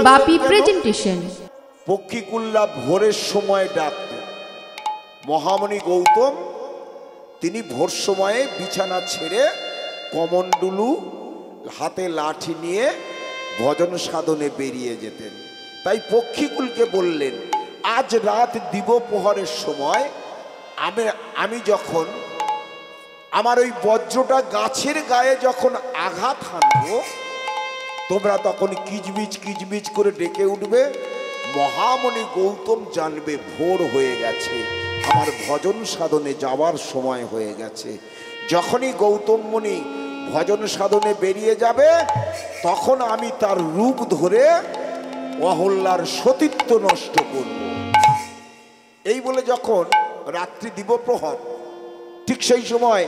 বাপি presentation. পক্ষীকুল্লা ভোরের সময় ডাকত। মহামণি গৌতম তিনি ভোর সময়ে বিছানা ছেড়ে কমণ্ডলু হাতে লাঠি নিয়ে ভজন সাধনে বেরিয়ে যেতেন। তাই পক্ষীকুলকে বললেন, আজ রাত দিবপ্রহরের সময় আমি যখন আমার ওই বজ্রটা গাছের গায়ে যখন আঘাত হানব, তোমরা তখন কিজমিচ কিজমিচ করে ডেকে উঠবে। মহামণি গৌতম জানবে ভোর হয়ে গেছে, আমার ভজন সাধনে যাওয়ার সময় হয়ে গেছে। যখনই গৌতম মুনি ভজন সাধনে বেরিয়ে যাবে, তখন আমি তার রূপ ধরে অহল্যার সতীত্ব নষ্ট করব। এই বলে যখন রাত্রি দিবপ্রহর, ঠিক সেই সময়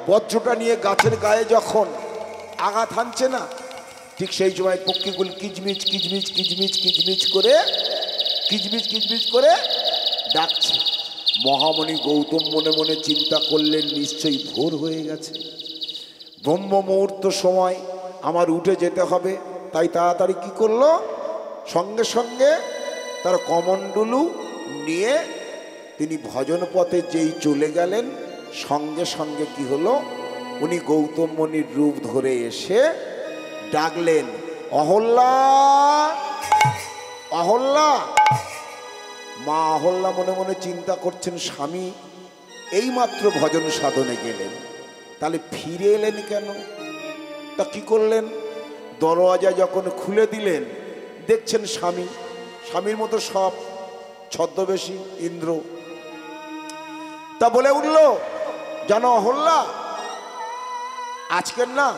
বজ্রটা নিয়ে গাছের গায়ে যখন আঘাত হানছে না, ঠিক সেই সময় পক্ষীগুলো কিজমিচ কিজমিচ কিজমিচ কিজমিচ করে ডাকছে। মহামণি গৌতম মনে মনে চিন্তা করলেন, নিশ্চয়ই ভোর হয়ে গেছে, ব্রহ্ম মুহূর্ত সময় আমার উঠে যেতে হবে। তাই তাড়াতাড়ি কি করলো, সঙ্গে সঙ্গে তার কমণ্ডলু নিয়ে তিনি ভজন পথে যেই চলে গেলেন, সঙ্গে সঙ্গে কি হলো, উনি গৌতম মুনির রূপ ধরে এসে ডাকলেন, অহল্যা অহল্যা। মা অহল্যা মনে মনে চিন্তা করছেন, স্বামী এইমাত্র ভজন সাধনে গেলেন, তাহলে ফিরে এলেন কেন? তা কি করলেন, দরওয়াজা যখন খুলে দিলেন, দেখছেন স্বামীর মতো সব ছদ্মবেশী ইন্দ্র। তা বলে উঠল, জানো অহল্যা, আজকের না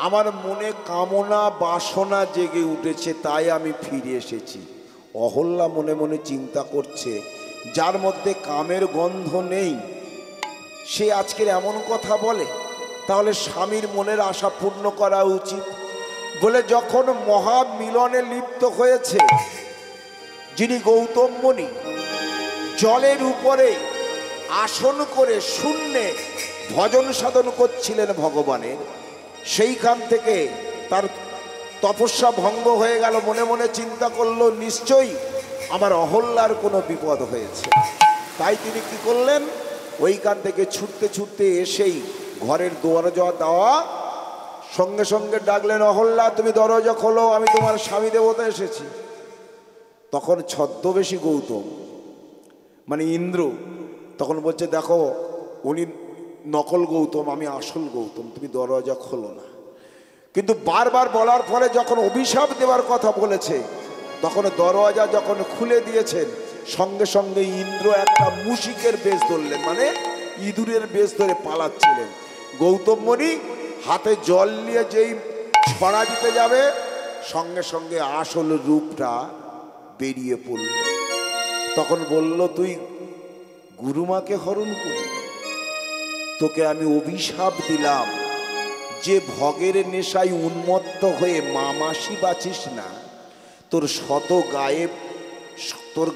আমার মনে কামনা বাসনা জেগে উঠেছে, তাই আমি ফিরে এসেছি। অহল্যা মনে মনে চিন্তা করছে, যার মধ্যে কামের গন্ধ নেই সে আজকের এমন কথা বলে, তাহলে স্বামীর মনের আশা পূর্ণ করা উচিত বলে যখন মহামিলনে লিপ্ত হয়েছে, যিনি গৌতম মুনি জলের উপরে আসন করে শূন্যে ভজন সাধন করছিলেন ভগবানের, সেইখান থেকে তার তপস্যা ভঙ্গ হয়ে গেল। মনে মনে চিন্তা করলো, নিশ্চয়ই আমার অহল্যার কোনো বিপদ হয়েছে। তাই তিনি কি করলেন, ওইখান থেকে ছুটতে ছুটতে এসেই ঘরের দরজা দেওয়া সঙ্গে সঙ্গে ডাকলেন, অহল্যা তুমি দরজা খোলো, আমি তোমার স্বামী দেবতা এসেছি। তখন ছদ্মবেশী গৌতম মানে ইন্দ্র তখন বলছে, দেখো উনি নকল গৌতম, আমি আসল গৌতম, তুমি দরজা খোলো না। কিন্তু বারবার বলার ফলে যখন অভিশাপ দেওয়ার কথা বলেছে, তখন দরজা যখন খুলে দিয়েছেন, সঙ্গে সঙ্গে ইন্দ্র একটা মুশিকের বেশ ধরলেন, মানে ইঁদুরের বেশ ধরে পালাচ্ছিলেন। গৌতম মুনি হাতে জল নিয়ে যেই ছড়া দিতে যাবে, সঙ্গে সঙ্গে আসল রূপটা বেরিয়ে পড়ল। তখন বলল, তুই গুরুমাকে হরণ করলি, তোকে আমি অভিশাপ দিলাম যে ভগের নেশায় উন্মত্ত হয়ে মামাসি বাঁচিস না, তোর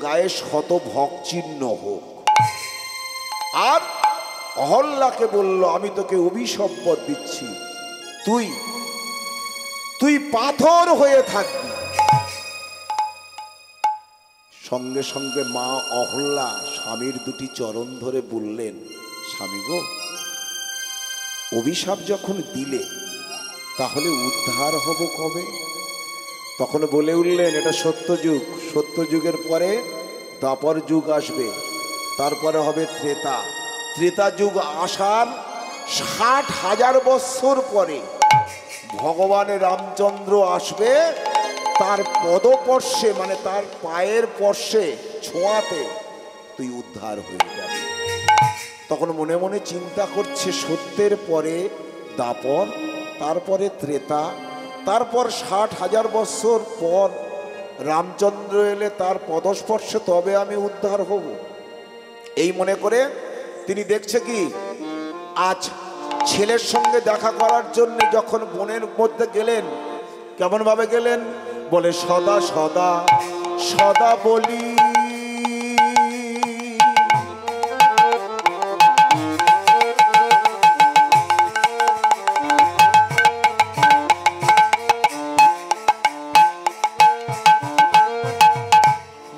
গায়ে শত ভগ চিহ্ন হোক। আর অহল্যাকে বলল, আমি তোকে অভিশাপ দিচ্ছি, তুই পাথর হয়ে থাকবি। সঙ্গে সঙ্গে মা অহল্যা স্বামীর দুটি চরণ ধরে বললেন, স্বামী গো, অভিশাপ যখন দিলে তাহলে উদ্ধার হব কবে? তখন বলে উঠলেন, এটা সত্যযুগ, সত্যযুগের পরে দ্বাপর যুগ আসবে, তারপরে হবে ত্রেতা যুগ আসার ৬০,০০০ বৎসর পরে ভগবান রামচন্দ্র আসবে, তার পদস্পর্শে মানে তার পায়ের স্পর্শে ছোঁয়াতে তুই উদ্ধার হয়ে যাবে। তখন মনে মনে চিন্তা করছে, সত্যের পরে দ্বাপর, তারপরে ত্রেতা, তারপর ৬০,০০০ বৎসর পর রামচন্দ্র এলে তার পদস্পর্শে তবে আমি উদ্ধার হব। এই মনে করে তিনি দেখছে কি, আজ ছেলের সঙ্গে দেখা করার জন্য যখন বনের মধ্যে গেলেন, কেমন ভাবে গেলেন, বলে সদা সদা সদা বলি,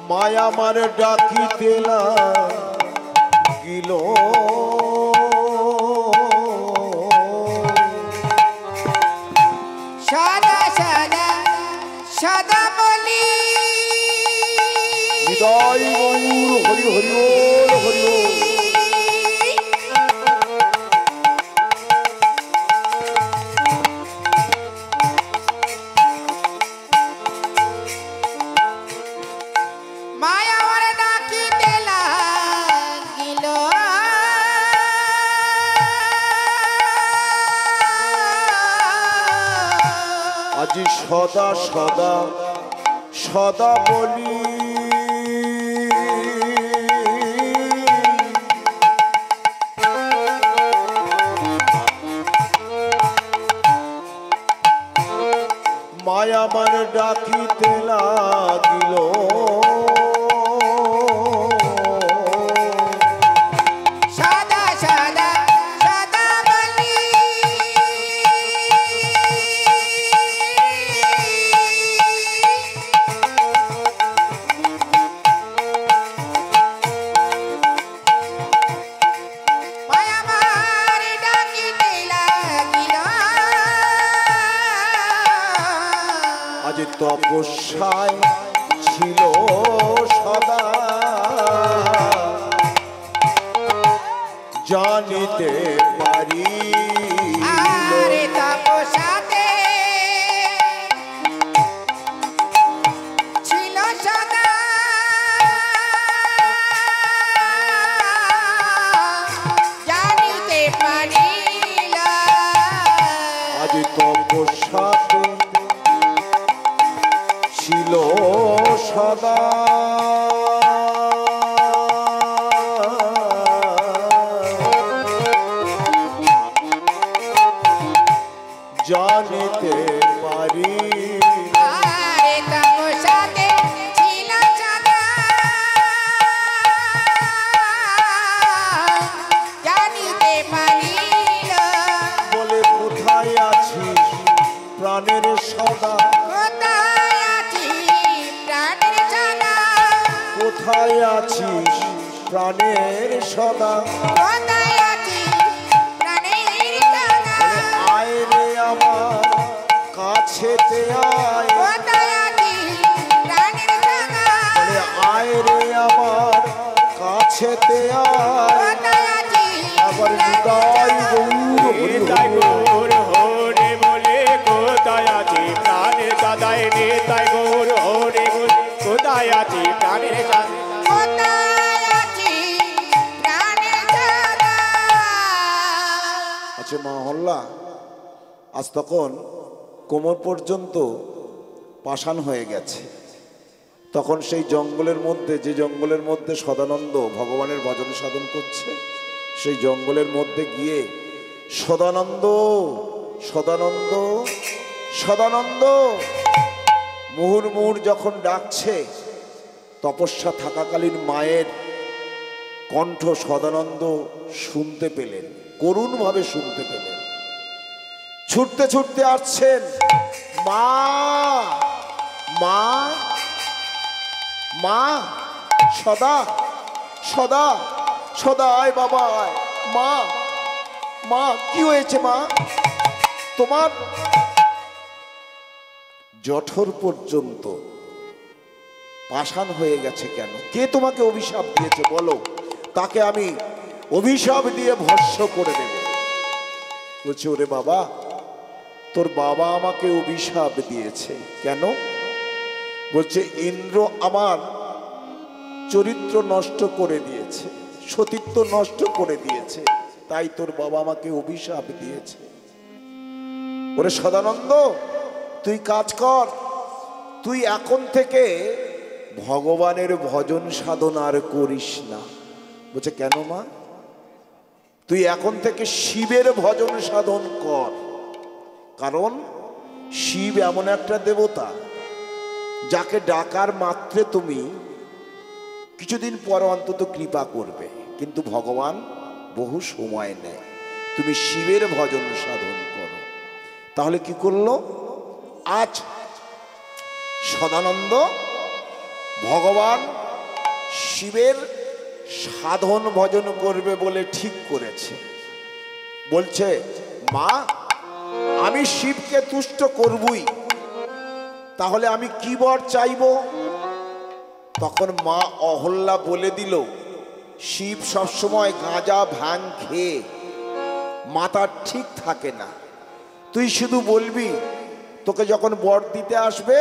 মায়া আমার ডাকিতে লাগিল সদা সদা সদা বলি হৃদয় গৌর হরি হরি ওল হরি ওল। মায়া আমার ডাকিতে লাগিল আজি সদা সদা সদা বলি মায়া আমার ডাকিতে লাগিল সদা সদা সদা বলি মায়া আমার ডাকিতে লাগিল আজ তপস্যায় ছিল সদা জানিতে পারি আরে তপস্যাতে ছিল সদা জানিতে পারিল আজ তপস্যাতে ছিল সদা জানিতে পারি আরে তপস্যাতে ছিল সদা জানিতে পারিল বলে কোথায় আছিস প্রাণের সদা কোথায় আছিস প্রাণের সদা কোথায় আছিস প্রাণের সদা কোথায় আছিস প্রাণের সদা আয় রে আমার কাছেতে আয় কোথায় আছিস প্রাণের সদা বলে আয় রে আমার কাছেতে আয় কোথায় আছিস আবার হৃদয় গৌর হরি নিতাই হরি গৌর হরে বলে কোথায় আছি প্রাণের সদায় নিতাই গৌর হরে বলে কোথায় আছি প্রাণের সদায় কোথায় আছিস প্রাণের সদা আচ্ছা মা হল্লা আজ তখন কোমর পর্যন্ত পাষাণ হয়ে গেছে। তখন সেই জঙ্গলের মধ্যে, যে জঙ্গলের মধ্যে সদানন্দ ভগবানের ভজন সাধন করছে, সেই জঙ্গলের মধ্যে গিয়ে সদানন্দ সদানন্দ সদানন্দ মুহুর্মুহুর যখন ডাকছে, তপস্যা থাকাকালীন মায়ের কণ্ঠ সদানন্দ শুনতে পেলেন, করুণভাবে শুনতে পেলেন। ছুটতে ছুটতে আসছেন, মা মা মা সদা সদা সদা আয় বাবা আয়। মা মা কি হয়েছে মা? তোমার জঠর পর্যন্ত পাষাণ হয়ে গেছে কেন? কে তোমাকে অভিশাপ দিয়েছে বলো, তাকে আমি অভিশাপ দিয়ে ভস্ম করে দেব। বলছে ওরে বাবা, তোর বাবা আমাকে অভিশাপ দিয়েছে। কেন? বলছে ইন্দ্র আমার চরিত্র নষ্ট করে দিয়েছে, সতীত্ব নষ্ট করে দিয়েছে, তাই তোর বাবা আমাকে অভিশাপ দিয়েছে। ওরে সদানন্দ, তুই কাজ কর, তুই এখন থেকে ভগবানের ভজন সাধন আর করিস না। বলছে কেন মা? তুই এখন থেকে শিবের ভজন সাধন কর, কারণ শিব এমন একটা দেবতা যাকে ডাকার মাত্রে তুমি কিছুদিন পর অন্তত কৃপা করবে, কিন্তু ভগবান বহু সময় নেয়। তুমি শিবের ভজন সাধন করো। তাহলে কি করলো? আজ সদানন্দ ভগবান শিবের সাধন ভজন করবে বলে ঠিক করেছে। বলছে, মা আমি শিবকে তুষ্ট করবই, তাহলে আমি কি বর চাইব? তখন মা অহল্যা বলে দিল, শিব সবসময় গাঁজা ভাঙ খেয়ে মাথা ঠিক থাকে না, তুই শুধু বলবি, তোকে যখন বর দিতে আসবে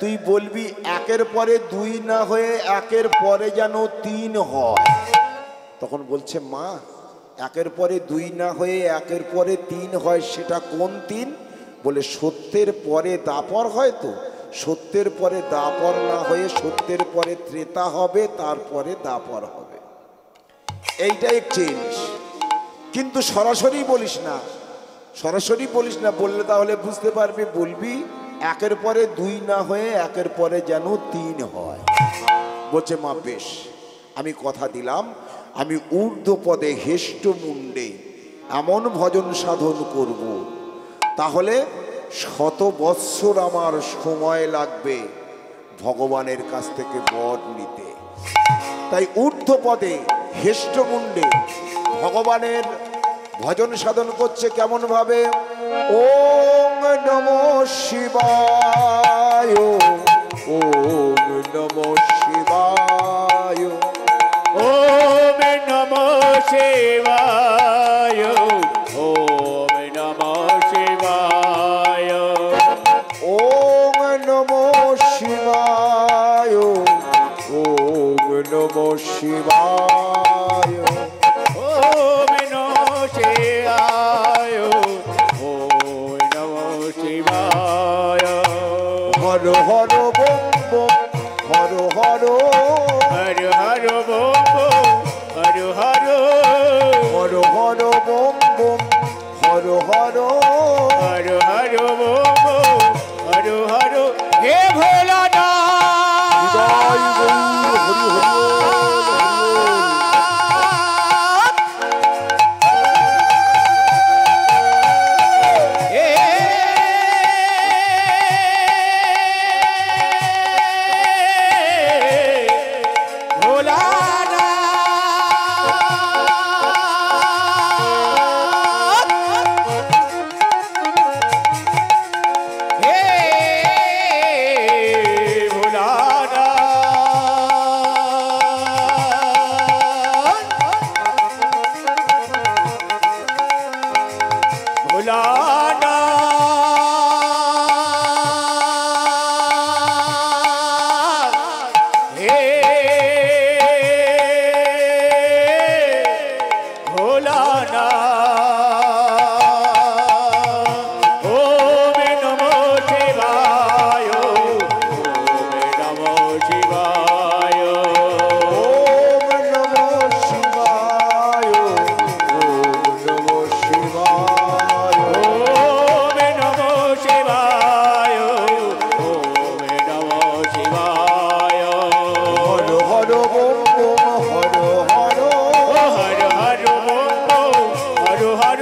তুই বলবি একের পরে দুই না হয়ে একের পরে যেন তিন হয়। তখন বলছে, মা একের পরে দুই না হয়ে একের পরে তিন হয়, সেটা কোন তিন? বলে, সত্যের পরে দাপর হয়, তো সত্যের পরে দাপর না হয়ে সত্যের পরে ত্রেতা হবে, তারপরে দাপর হবে, এইটাই চেঞ্জ। কিন্তু সরাসরি বলিস না, সরাসরি বলিস না, বললে তাহলে বুঝতে পারবি, বলবি একের পরে দুই না হয়ে একের পরে যেন তিন হয়। বলছে, মা বেশ, আমি কথা দিলাম, আমি ঊর্ধ্ব পদে হেষ্ট মুন্ডে এমন ভজন সাধন করব, তাহলে 100 বৎসর আমার সময় লাগবে ভগবানের কাছ থেকে বর নিতে। তাই ঊর্ধ্ব পদে হেষ্ট মুন্ডে ভগবানের ভজন সাধন করছে কেমন ভাবে? ওম নমঃ শিবায়, ওম নমঃ শিবায়, ওম নমঃ শিবায়, ওম নমঃ শিবায়, ওম নমঃ শিবায়, ওম নমঃ শিবায়, ওম নমঃ শিবায়, ওম নমঃ শিবায়। Har Har bomb bomb, Har Har, Har Har bomb bomb, Har Har, Har Har bomb bomb, Har Har, Har Har bomb bomb, Har Har. হে ভোলানাথ, হৃদয় গৌর হরি হরি বল, হে ভোলানাথ, হে ভোলানাথ, ভোলানাথ, হে ভোলানাথ। ওম নমঃ শিবায়, ওম নমঃ শিবায়, ওম নমঃ শিবায়, ওম নমঃ শিবায়, ওম নমঃ শিবায়, ওম নমঃ শিবায়। Har Har bomb bomb, Har Har, Har Har bomb bomb, Har Har,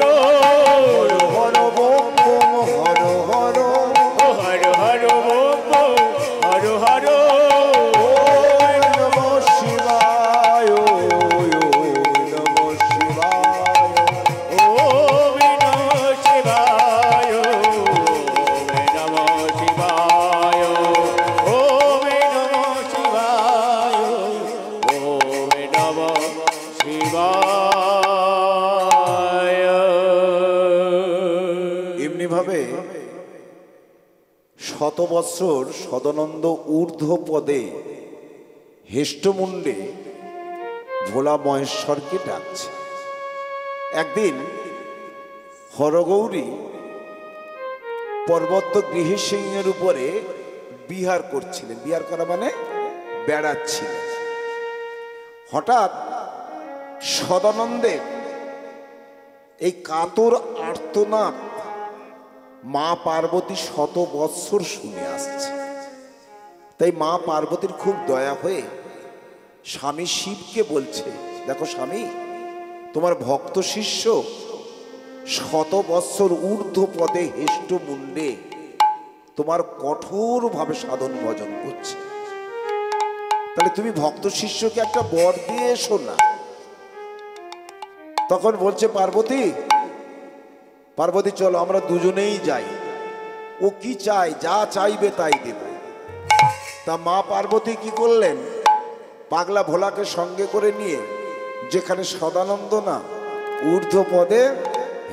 Har Har bomb bomb, Har Har, Har Har bomb bomb, Har Har. ওম নমঃ শিবায়, ওম নমঃ শিবায়, ওম নমঃ শিবায়, ওম নমঃ শিবায়, ওম নমঃ শিবায়, ওম নমঃ শিবায়। এমনি ভাবে 100 বৎসর সদানন্দ ঊর্ধ্ব পদে হেষ্টমুণ্ডে ভোলা মহেশ্বরকে ডাকছে। একদিন হরগৌরী পর্বত গৃহসিংহের উপরে বিহার করছিলেন, বিহার করা মানে বেড়াচ্ছিলেন। হঠাৎ সদানন্দের এই কাতর আর্তনাদ মা পার্বতী 100 বৎসর শুনে আসছে। তাই মা পার্বতীর খুব দয়া হয়ে স্বামী শিবকে বলছে, দেখো স্বামী, তোমার ভক্ত শিষ্য 100 বৎসর ঊর্ধ্ব পদে হেষ্ট মুন্ডে তোমার কঠোরভাবে সাধন ভজন করছে। তাহলে তুমি ভক্ত শিষ্যকে একটা বর দিয়ে এসো না। তখন বলছে পার্বতী, পার্বতী চলো আমরা দুজনেই যাই, ও কি চাই, যা চাইবে তাই দেব। তা মা পার্বতী কি করলেন, পাগলা ভোলাকে সঙ্গে করে নিয়ে যেখানে সদানন্দ না ঊর্ধ্ব পদে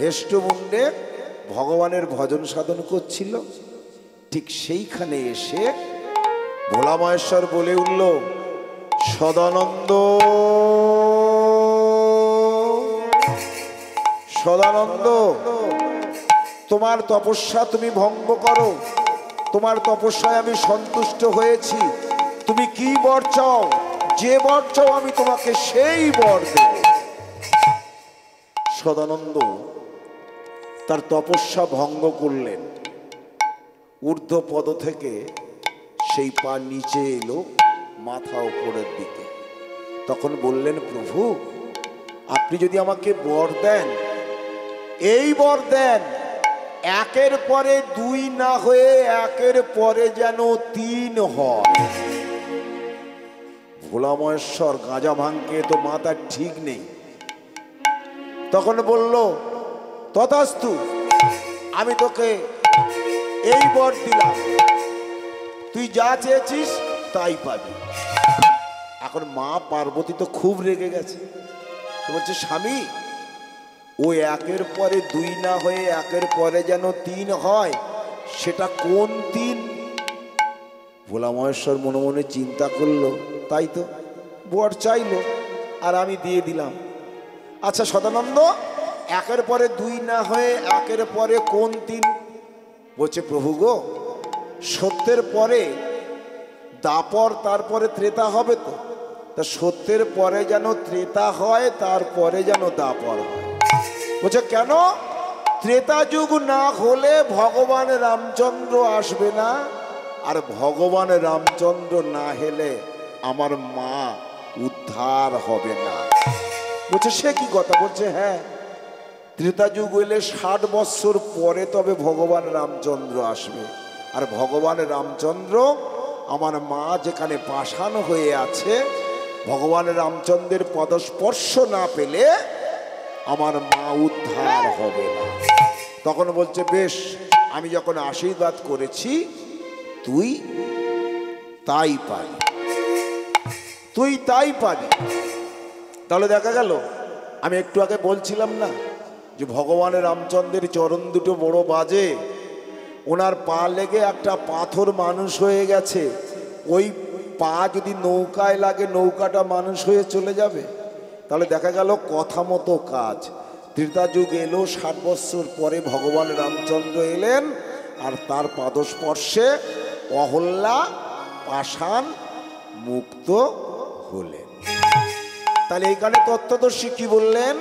হেষ্টমুণ্ডে ভগবানের ভজন সাধন করছিল, ঠিক সেইখানে এসে ভোলা মহেশ্বর বলে উঠল, সদানন্দ সদানন্দ, তোমার তপস্যা তুমি ভঙ্গ করো, তোমার তপস্যায় আমি সন্তুষ্ট হয়েছি, তুমি কি বর চাও, যে বর চাও আমি তোমাকে সেই বর দেব। সদানন্দ তার তপস্যা ভঙ্গ করলেন, ঊর্ধ্ব পদ থেকে সেই পা নিচে এলো, মাথা উপরের দিকে। তখন বললেন, প্রভু আপনি যদি আমাকে বর দেন, এই বর দেন, একের পরে দুই না হয়ে একের পরে যেন তিন হয়। ভোলা মহেশ্বর গাঁজা ভাঙকে তো মাথা ঠিক নেই, তখন বলল, তথাস্তু, আমি তোকে এই বর দিলাম, তুই যা চেয়েছিস তাই পাবি। এখন মা পার্বতী তো খুব রেগে গেছে, তো বলছে, স্বামী ও একের পরে দুই না হয়ে একের পরে যেন তিন হয়, সেটা কোন তিন? ভোলা মহেশ্বর মনে মনে চিন্তা করলো, তাই তো বর চাইলো আর আমি দিয়ে দিলাম। আচ্ছা সদানন্দ, একের পরে দুই না হয়ে একের পরে কোন তিন? বলছে, প্রভু গো, সত্যের পরে দাপর, তারপরে ত্রেতা হবে তো, তা সত্যের পরে যেন ত্রেতা হয়, তারপরে যেন দাপর হয়। বলছে, কেন? ত্রেতা যুগ না হলে ভগবান রামচন্দ্র আসবে না, আর ভগবান রামচন্দ্র না হলে আমার মা উদ্ধার হবে না। বলছে, সে কি কথা? বলছে, হ্যাঁ, ত্রেতা যুগ হইলে 60 বৎসর পরে তবে ভগবান রামচন্দ্র আসবে, আর ভগবান রামচন্দ্র আমার মা যেখানে পাষাণ হয়ে আছে, ভগবান রামচন্দ্রের পদস্পর্শ না পেলে আমার মা উদ্ধার হবে না। তখন বলছে, বেশ, আমি যখন আশীর্বাদ করেছি তুই তাই পাবি, তুই তাই পাবি। তাহলে দেখা গেল, আমি একটু আগে বলছিলাম না যে ভগবানের রামচন্দ্রের চরণ দুটো বড় বাজে, ওনার পা লেগে একটা পাথর মানুষ হয়ে গেছে, ওই পা যদি নৌকায় লাগে নৌকাটা মানুষ হয়ে চলে যাবে। তাহলে দেখা গেল কথা মতো কাজ। ত্রেতা যুগ এলো, 60 বৎসর পরে ভগবান রামচন্দ্র এলেন, আর তার পাদস্পর্শে অহল্যা পাষাণ মুক্ত হলেন। তাহলে এইখানে তত্ত্বদর্শী কি বললেন?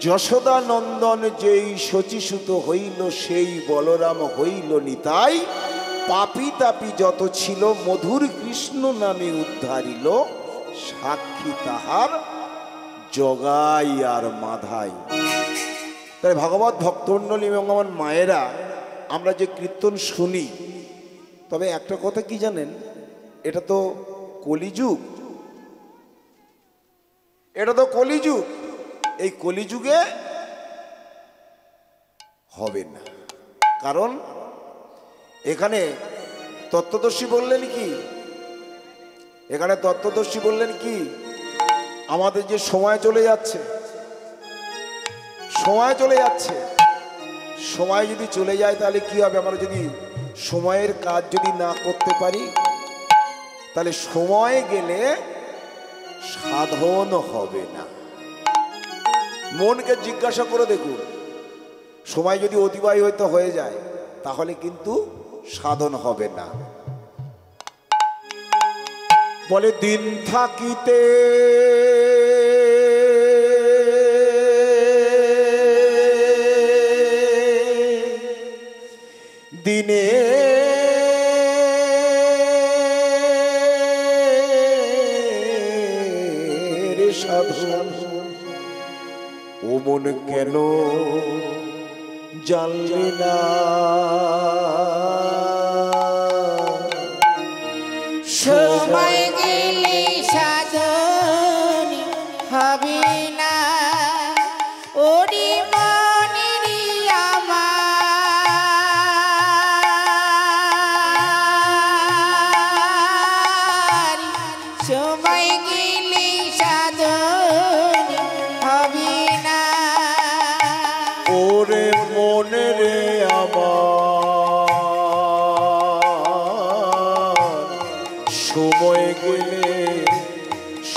যশোদা নন্দন যেই শচীসুত হইল, সেই বলরাম হইল নিতাই, পাপি তাপি যত ছিল মধুর কৃষ্ণ নামে উদ্ধারিল, সাক্ষী তাহার জগাই আর মাধাই। তাই ভাগবত ভক্তমণ্ডলী এবং আমার মায়েরা, আমরা যে কীর্তন শুনি, তবে একটা কথা কি জানেন, এটা তো কলিযুগ, এটা তো কলিযুগ। এই কলিযুগে হবে না, কারণ এখানে তত্ত্বদর্শী বললেন কি, এখানে তত্ত্বদর্শী বললেন কি, আমাদের যে সময় চলে যাচ্ছে, সময় চলে যাচ্ছে, সময় যদি চলে যায় তাহলে কি হবে? আমরা যদি সময়ের কাজ যদি না করতে পারি, তাহলে সময় গেলে সাধন হবে না। মনকে জিজ্ঞাসা করে দেখুন, সময় যদি অতিবাহিত হয়ে যায় তাহলে কিন্তু সাধন হবে না। বলে, দিন থাকিতে দিনে সাধন, ও মন কেন জানলে না, সময় গেলে সাধন হবে না ওরে মনেরই আমার সময় গেলে সাধন হবে না ওরে মনে রে আমার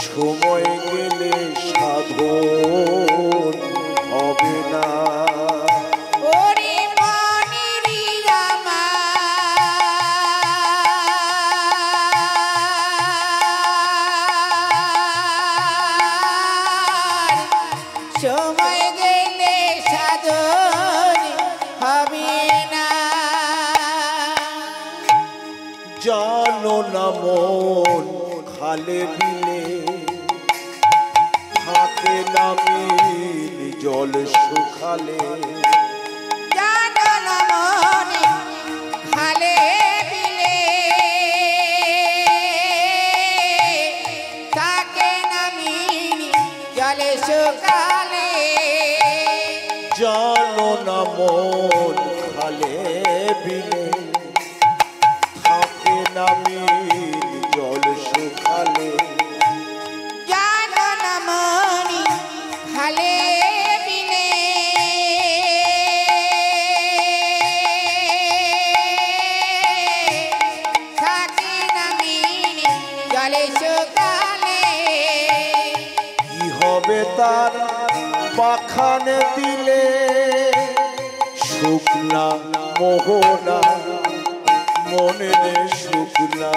সময় গেলে সাধন হবে না ওরে মনেরই আমার সময় গেলে সাধন হবে না জানো না মন খালে বিলে থাকে না মিল জল শুকালে জানো না মনে খালে বিলে থাকে না মিল জলে শুকালে জানো না মন খালে বিলে থাকে না মিল জল শুকালে জানো না মনে খালে বিলে থাকে না মিল জলে শুকালে কি হবে তার পাখানে দিলে শুকনা মোহনা মনে রে শুকনা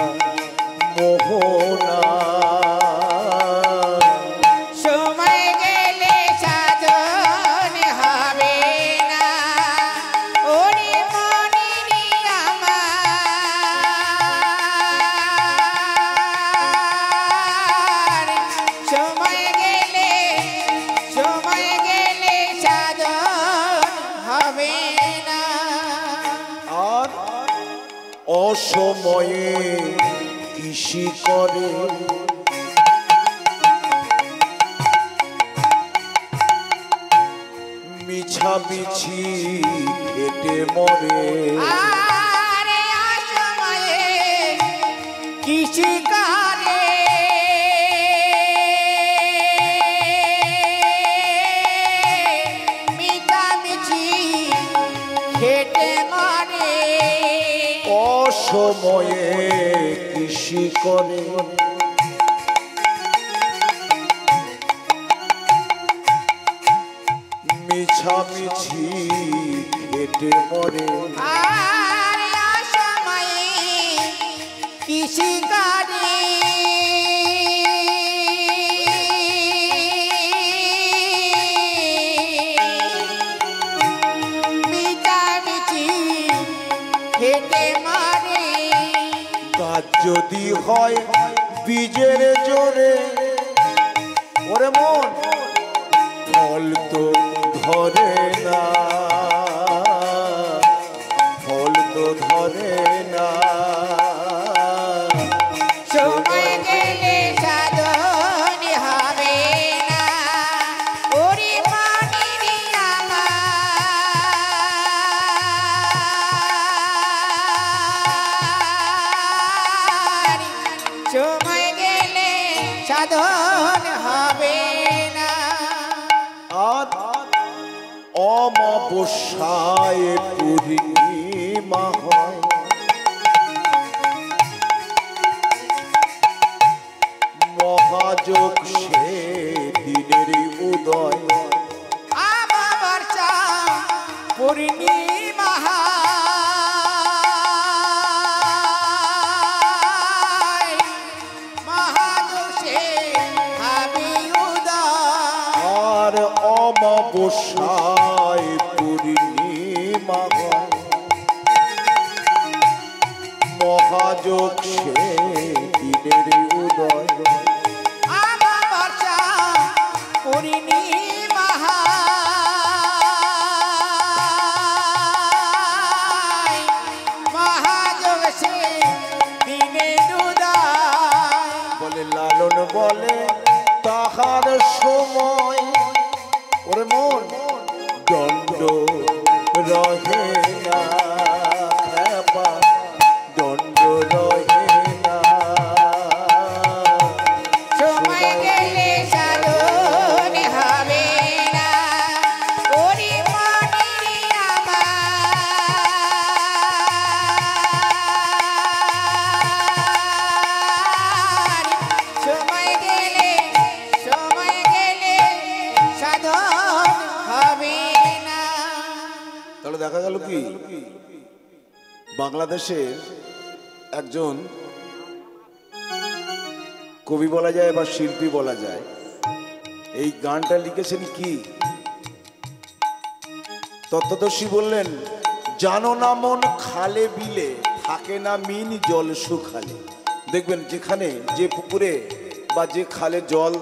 মোহনা সময় গেলে সাধন হবে না ওরে মনেরই আমার সময় গেলে সাধন হবে না আর অসময়ে কৃষি করে মিছামিছি খেটে মরে আরে অসময়ে কৃষি করে মিছামিছি খেটে মরে অসময়ে কৃষি করে মিছামিছি খেটে মরে আরে অসময়ে কৃষি করে মিছামিছি খেটে মরে গাছ যদি হয় বীজের জোরে ওরে মন ফল তো ধরে না ফল তো ধরে না সময় গেলে সাধন হবে না ওরে মনেরই আমার সময় গেলে সাধন হবে না আর অমাবস্যায় পূর্ণিমা হয় মহাযোগ সে দিনের উদয় আমাবর্ষা পূর্ণিমা মহাদোষে হবে উদয় আর অমাবস্যায় পূর্ণিমা হয় মহাযোগ সে দিনের উদয় আমাবর্ষা পূর্ণিমা মহাযোগ সে দিনে উদয় দেখা গেল কি বাংলাদেশের একজন কবি বলা যায় বা শিল্পী বলা যায়, এই গানটা লিখেছেন কি তত্ত্বদর্শী বললেন, জানো না মন খালে বিলে থাকে না মিন জল শুখালে। দেখবেন যেখানে যে পুকুরে বা যে খালে জল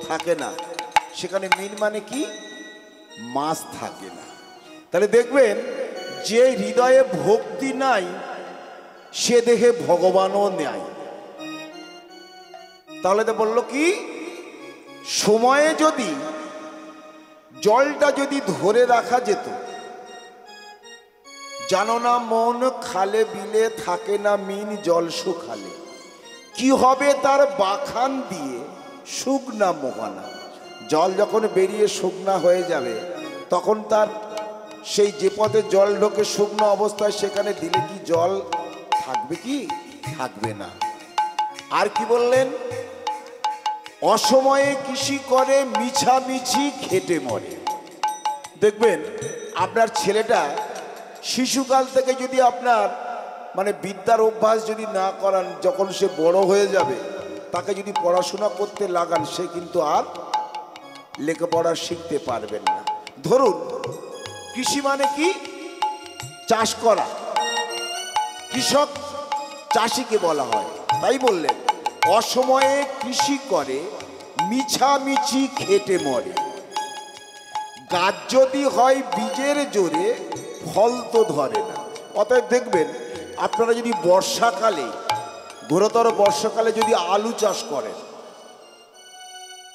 থাকে না সেখানে মিন মানে কি, মাছ থাকে না। তাহলে দেখবেন যে হৃদয়ে ভক্তি নাই সে দেখে ভগবানও নেয়। তাহলে তো বললো কি, সময়ে যদি জলটা যদি ধরে রাখা যেত, জানো না মন খালে বিলে থাকে না মিন জল শুখালে, কি হবে তার বাখান দিয়ে শুকনা মোহানা। জল যখন বেরিয়ে শুকনা হয়ে যাবে তখন তার সেই যে পথে জল ঢোকে শুকনো অবস্থায় সেখানে দিলে কি জল থাকবে, কি থাকবে না। আর কি বললেন, অসময়ে কৃষি করে মিছামিছি খেটে মরে। দেখবেন আপনার ছেলেটা শিশুকাল থেকে যদি আপনার মানে বিদ্যার অভ্যাস যদি না করান, যখন সে বড় হয়ে যাবে তাকে যদি পড়াশোনা করতে লাগান সে কিন্তু আর লেখাপড়া শিখতে পারবেন না। ধরুন কৃষি মানে কি, চাষ করা, কৃষক চাষিকে বলা হয়। তাই বললেন অসময়ে কৃষি করে মিছামিছি খেটে মরে, গাছ যদি হয় বীজের জোরে ফল তো ধরে না। অতএব দেখবেন আপনারা যদি বর্ষাকালে, ঘোরতর বর্ষাকালে যদি আলু চাষ করেন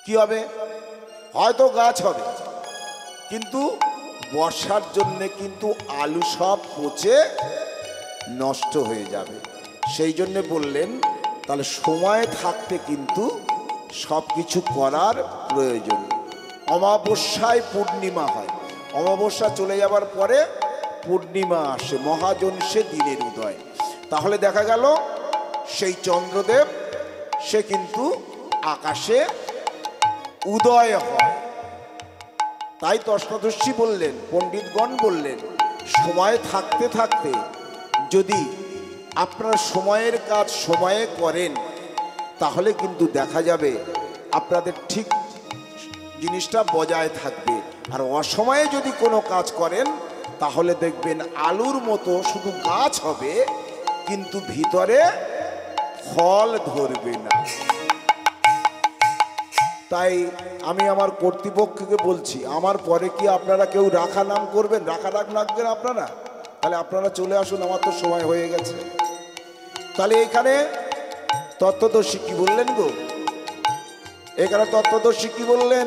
কি হবে, হয়তো গাছ হবে কিন্তু বর্ষার জন্য কিন্তু আলু সব পচে নষ্ট হয়ে যাবে। সেই জন্য বললেন তাহলে সময় থাকতে কিন্তু সব কিছু করার প্রয়োজন। অমাবস্যায় পূর্ণিমা হয়, অমাবস্যা চলে যাবার পরে পূর্ণিমা আসে, মহাজন সে দিনের উদয়। তাহলে দেখা গেল সেই চন্দ্রদেব সে কিন্তু আকাশে উদয় হয়। তাই তস্মদর্শী বললেন, পণ্ডিতগণ বললেন, সময় থাকতে থাকতে যদি আপনারা সময়ের কাজ সময়ে করেন তাহলে কিন্তু দেখা যাবে আপনাদের ঠিক জিনিসটা বজায় থাকবে। আর অসময়ে যদি কোনো কাজ করেন তাহলে দেখবেন আলুর মতো শুধু গাছ হবে কিন্তু ভিতরে ফল ধরবে না। তাই আমি আমার কর্তৃপক্ষকে বলছি, আমার পরে কি আপনারা কেউ রাখা নাম করবেন, রাখা ডাক রাখবেন আপনারা? তাহলে আপনারা চলে আসুন, আমার তো সময় হয়ে গেছে। তাহলে এখানে তত্ত্বদর্শী কি বললেন গো, এখানে তত্ত্বদর্শী কি বললেন,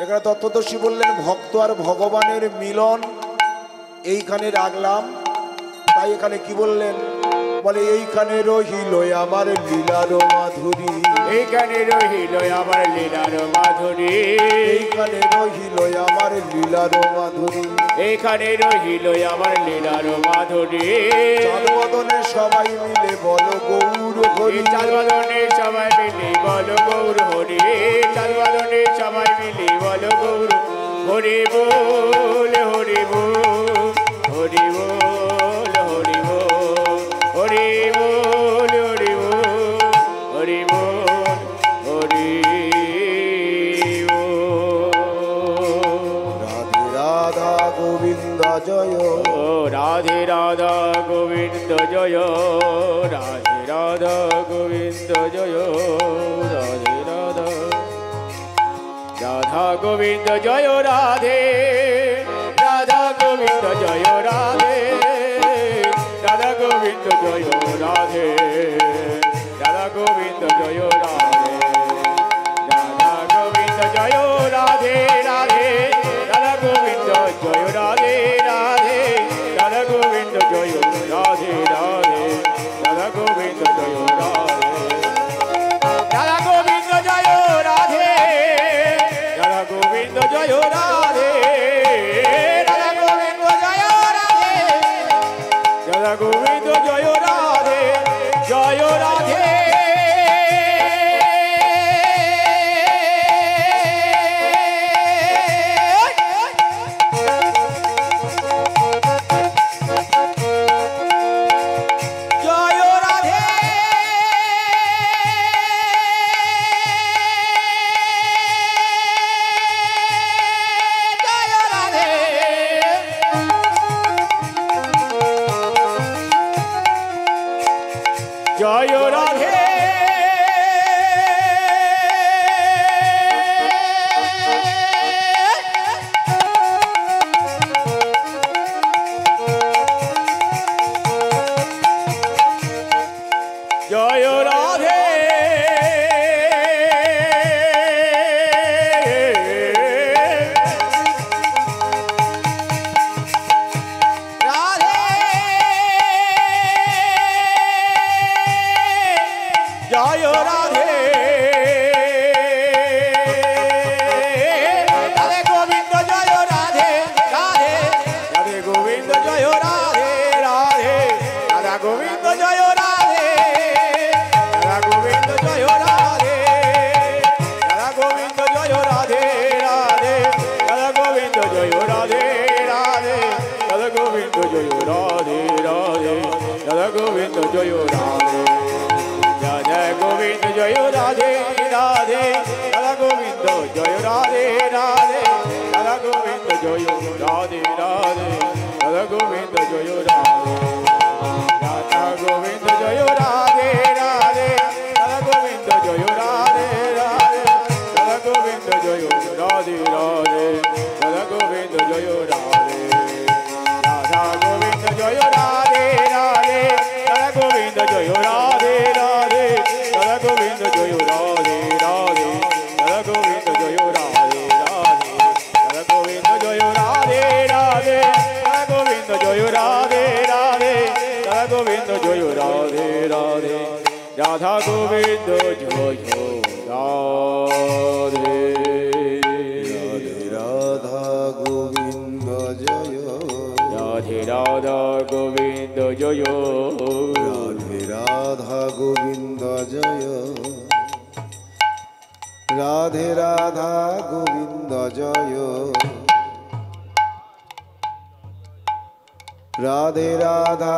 এখানে তত্ত্বদর্শী বললেন ভক্ত আর ভগবানের মিলন এইখানে রাখলাম। তাই এখানে কি বললেন, বলে এইখানে রহিল আমার লীলার মাধুরী, এইখানে রহিল আমার লীলার মাধুরী, এইখানে রহিল আমার লীলার মাধুরী, এইখানে রহিল আমার লীলার মাধুরী। চারবদনে সবাই মিলে বল গৌর হরি, চারবদনে সবাই মিলে বল গৌর হরি, চারবদনে সবাই মিলে বল গৌর হরি বল, হরি বল, হরি বল, হরি বল, হরি বল, হরি বল, হরি বল, হরি বল। রাধে রাধা গোবিন্দ জয়, রাধে রাধা গোবিন্দ জয়, রাধে রাধা গোবিন্দ জয়, রাধে রাধা, রাধা গোবিন্দ জয় রাধে, রাধা গোবিন্দ জয় রাধে, রাধা গোবিন্দ জয় রাধে, রাধা গোবিন্দ জয় রাধে, রাধা গোবিন্দ জয় রাধে, রাধে রাধা গোবিন্দ জয় রাধে, রাধে রাধা গোবিন্দ জয় রাধে, রাধে রাধা গোবিন্দ জয় রাধে, রাধা গোবিন্দ জয় রাধে, রাধা গোবিন্দ জয় রাধে, রাধা গোবিন্দ জয় রাধে, রাধা গোবিন্দ জয় রাধে, জয় রাধে। জয় রাধে রাধে জয় রাধে রাধে গোবিন্দ জয় রাধে রাধে রাধে গোবিন্দ জয় রাধে রাধে রাধা গোবিন্দ জয় রাধে রাধা গোবিন্দ জয় রাধে রাধা গোবিন্দ জয় রাধে রাধে রাধা গোবিন্দ জয় রাধে রাধে রাধা গোবিন্দ জয় রাধে রাধে রাধা গোবিন্দ জয় রাধে রাধা গোবিন্দ জয় রাধে রাধে রাধা গোবিন্দ জয় রাধে রাধে রাধা গোবিন্দ জয় রাধে রাধে রাধা গোবিন্দ জয় রাধে রাধা গোবিন্দ জয় রাধে রাধে রাধা গোবিন্দ জয় রাধে রাধে রাধা গোবিন্দ জয় রাধে রাধে রাধা গোবিন্দ জয় রাধে রাধা গোবিন্দ জয় রাধে রাধে রাধা গোবিন্দ জয় রাধে রাধে রাধা গোবিন্দ জয় রাধে রাধে রাধা গোবিন্দ জয় রাধে রাধে রাধা গোবিন্দ জয় রাধে রাধে রাধা গোবিন্দ জয় রাধে রাধে রাধা গোবিন্দ জয় রাধে রাধে রাধা গোবিন্দ জয় রাধে রাধা গোবিন্দ জয় রাধে রাধা গোবিন্দ জয় রাধে রাধা গোবিন্দ জয় রাধে রাধা গোবিন্দ জয় রাধে রাধা